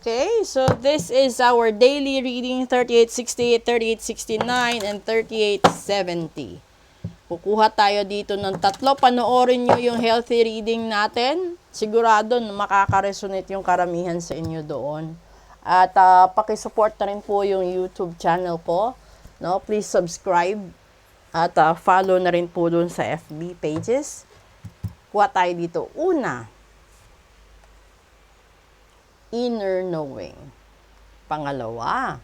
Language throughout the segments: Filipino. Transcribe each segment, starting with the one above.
Okay, so this is our daily reading 3868, 3869, and 3870. Kukuha tayo dito ng tatlo. Panoorin nyo yung healthy reading natin. Sigurado makaka-resonate yung karamihan sa inyo doon. At pakisupport na rin po yung YouTube channel ko. No? Please subscribe at follow na rin po doon sa FB pages. Kuha tayo dito. Una, inner knowing. Pangalawa,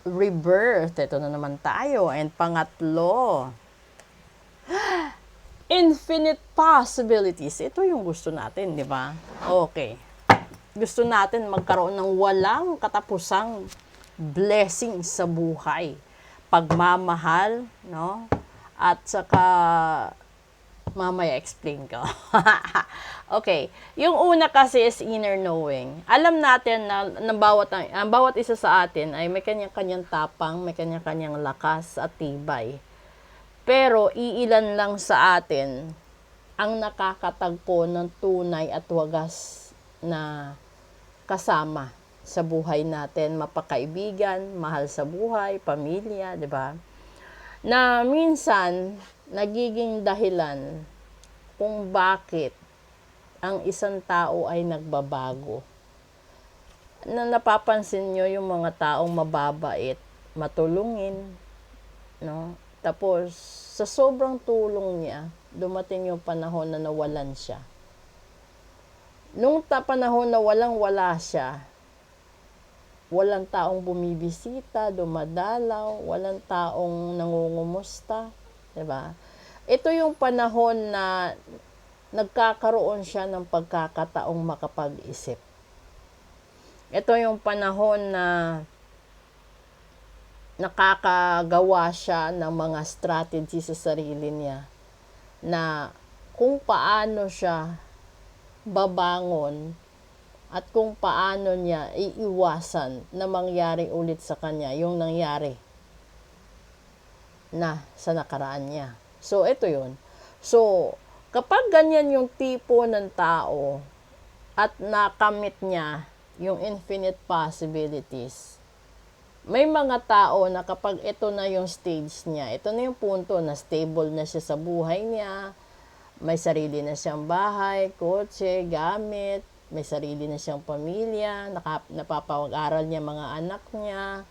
rebirth. Ito na naman tayo. And pangatlo, infinite possibilities. Ito yung gusto natin, di ba? Okay. Gusto natin magkaroon ng walang katapusang blessing sa buhay. Pagmamahal, no? At saka mamaya explain ko. Okay. Yung una kasi is inner knowing. Alam natin na bawat isa sa atin ay may kanya-kanyang tapang, may kanya-kanyang lakas at tibay. Pero iilan lang sa atin ang nakakatagpo ng tunay at wagas na kasama sa buhay natin, mapakaibigan, mahal sa buhay, pamilya, 'di ba? Na minsan nagiging dahilan kung bakit ang isang tao ay nagbabago. Na napapansin nyo yung mga taong mababait, matulungin, no? Tapos, sa sobrang tulong niya, dumating yung panahon na nawalan siya. Nung panahon na walang-wala siya, walang taong bumibisita, dumadalaw, walang taong nangungumusta, 'di ba? Ito yung panahon na nagkakaroon siya ng pagkakataong makapag-isip. Ito yung panahon na nakakagawa siya ng mga strategy sa sarili niya na kung paano siya babangon at kung paano niya iiwasan na mangyari ulit sa kanya yung nangyari na sa nakaraan niya. So, ito yun. So, kapag ganyan yung tipo ng tao at nakamit niya yung infinite possibilities, may mga tao na kapag ito na yung stage niya, ito na yung punto na stable na siya sa buhay niya, may sarili na siyang bahay, kotse, gamit, may sarili na siyang pamilya, napapag-aral niya mga anak niya,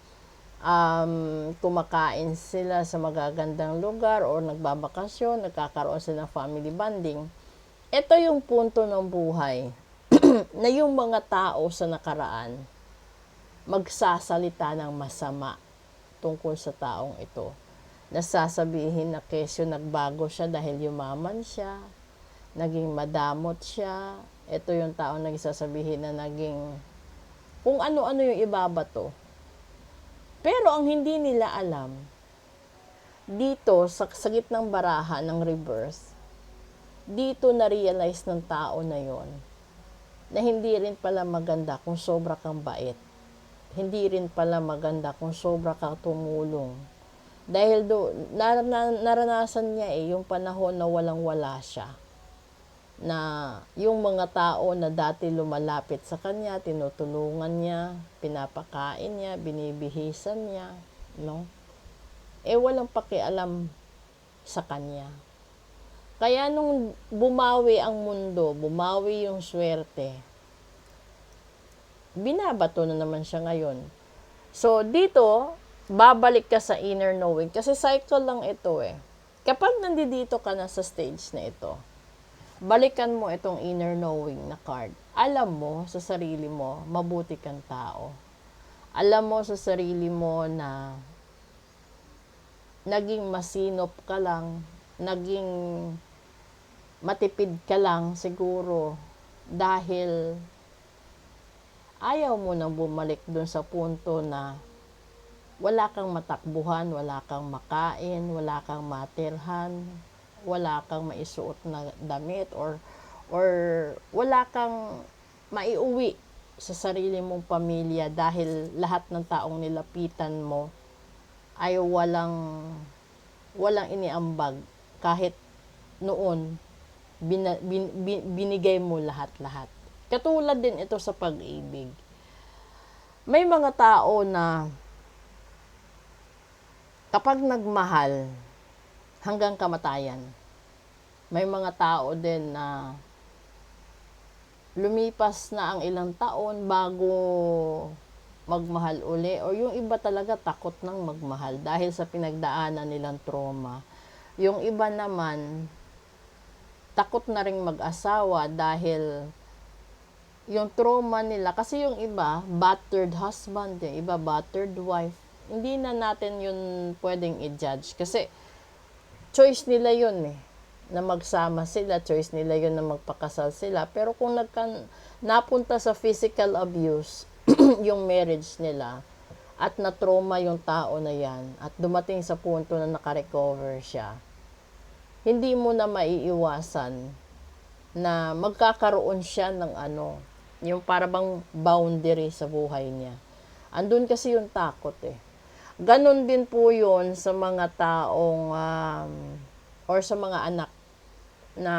kumakain sila sa magagandang lugar o nagbabakasyon, nagkakaroon sila ng family bonding. Ito yung punto ng buhay na yung mga tao sa nakaraan magsasalita ng masama tungkol sa taong ito. Nasasabihin na kesyo nagbago siya dahil yumaman siya, naging madamot siya. Ito yung taong nagsasabihin na naging kung ano-ano yung ibabato. Pero ang hindi nila alam, dito sa gitnang baraha ng rebirth, dito na-realize ng tao na yon na hindi rin pala maganda kung sobra kang bait. Hindi rin pala maganda kung sobra kang tumulong. Dahil naranasan niya yung panahon na walang-wala siya. Na yung mga tao na dati lumalapit sa kanya, tinutulungan niya, pinapakain niya, binibihisan niya, no? Walang pakialam sa kanya. Kaya nung bumawi ang mundo, bumawi yung swerte, binabato na naman siya ngayon. So, dito, babalik ka sa inner knowing. Kasi cycle lang ito Kapag nandito ka na sa stage na ito, balikan mo itong inner knowing na card. Alam mo sa sarili mo, mabuti kang tao. Alam mo sa sarili mo na naging masinop ka lang, naging matipid ka lang siguro dahil ayaw mo nang bumalik dun sa punto na wala kang matakbuhan, wala kang makain, wala kang matirhan, wala kang maisuot na damit or wala kang maiuwi sa sarili mong pamilya dahil lahat ng taong nilapitan mo ay walang iniambag kahit noon binigay mo lahat-lahat. Katulad din ito sa pag-ibig. May mga tao na kapag nagmahal hanggang kamatayan, may mga tao din na lumipas na ang ilang taon bago magmahal uli, o yung iba talaga takot nang magmahal dahil sa pinagdaanan nilang trauma. Yung iba naman takot na ring mag-asawa dahil yung trauma nila, kasi yung iba battered husband, yung iba battered wife. Hindi na natin yun pwedeng i-judge kasi choice nila yun na magsama sila, choice nila yun na magpakasal sila. Pero kung napunta sa physical abuse yung marriage nila at na-trauma yung tao na yan at dumating sa punto na nakarecover siya, hindi mo na maiiwasan na magkakaroon siya ng yung parang boundary sa buhay niya. Andun kasi yung takot Ganon din po yun sa mga taong or sa mga anak na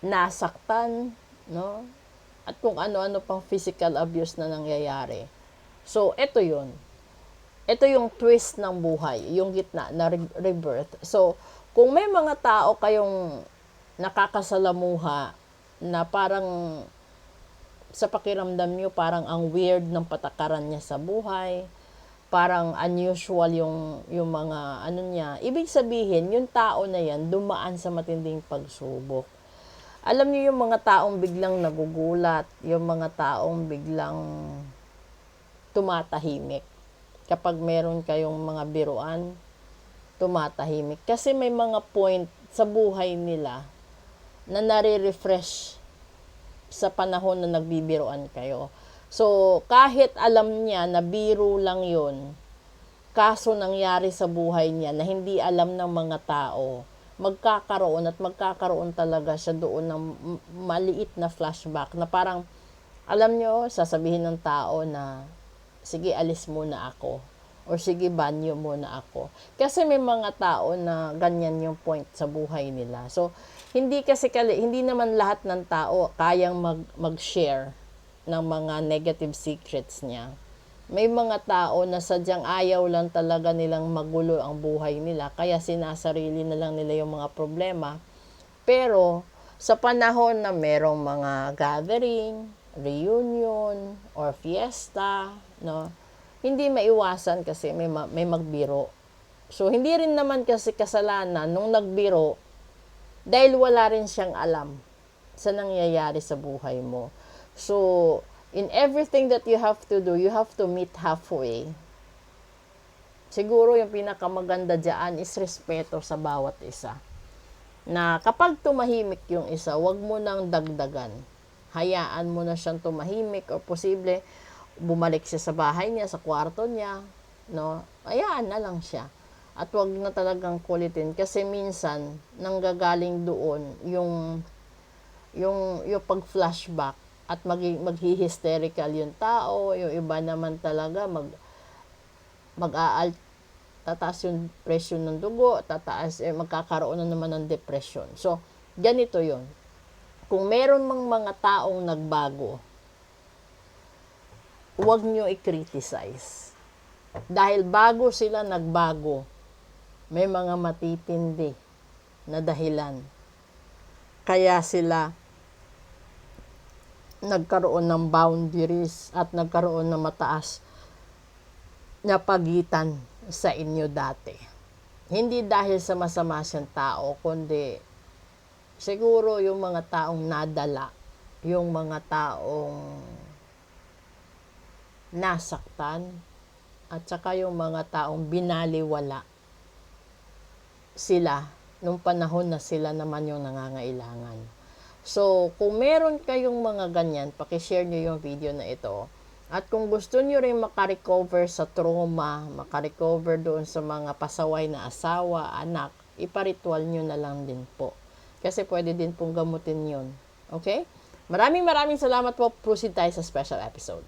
nasaktan, no? At kung ano-ano pang physical abuse na nangyayari. So, ito yun. Ito yung twist ng buhay, yung gitna na rebirth. So, kung may mga tao kayong nakakasalamuha na parang sa pakiramdam nyo, parang ang weird ng patakaran niya sa buhay, parang unusual yung mga niya. Ibig sabihin, yung tao na yan, dumaan sa matinding pagsubok. Alam niyo yung mga taong biglang nagugulat, yung mga taong biglang tumatahimik. Kapag meron kayong mga biruan, tumatahimik. Kasi may mga point sa buhay nila na nare-refresh sa panahon na nagbibiruan kayo. So, kahit alam niya na biro lang yun, kaso nangyari sa buhay niya na hindi alam ng mga tao, magkakaroon talaga siya doon ng maliit na flashback na parang, alam niyo, sasabihin ng tao na, sige, alis muna ako. Or sige, banyo muna ako. Kasi may mga tao na ganyan yung point sa buhay nila. So, hindi naman lahat ng tao kayang mag-share ng mga negative secrets niya. May mga tao na sadyang ayaw lang talaga nilang magulo ang buhay nila, kaya sinasarili na lang nila yung mga problema. Pero, sa panahon na merong mga gathering, reunion, or fiesta, no, hindi maiwasan kasi may magbiro. So, hindi rin naman kasi kasalanan nung nagbiro dahil wala rin siyang alam sa nangyayari sa buhay mo. So, in everything that you have to do, you have to meet halfway. Siguro yung pinakamaganda dyan is respeto sa bawat isa. Na kapag tumahimik yung isa, wag mo nang dagdagan. Hayaan mo na siyang tumahimik o posible bumalik siya sa bahay niya, sa kwarto niya, no? Hayaan na lang siya. At wag na talagang kulitin kasi minsan nanggagaling doon yung pag-flashback at maghi-hysterical yung tao, yung iba naman talaga tataas yung presyon ng dugo, magkakaroon na naman ng depression. So, ganito yun. Kung meron mang mga taong nagbago, huwag nyo i-criticize. Dahil bago sila nagbago, may mga matitindi na dahilan. Kaya sila nagkaroon ng boundaries at nagkaroon ng mataas na pagitan sa inyo dati. Hindi dahil sa masama siyang tao, kundi siguro yung mga taong nadala, yung mga taong nasaktan, at saka yung mga taong binaliwala sila nung panahon na sila naman yung nangangailangan. So, kung meron kayong mga ganyan, pakishare nyo yung video na ito. At kung gusto nyo rin makarecover sa trauma, makarecover doon sa mga pasaway na asawa, anak, iparitual nyo na lang din po. Kasi pwede din pong gamutin yun. Okay? Maraming salamat po. Proceed tayo sa special episode.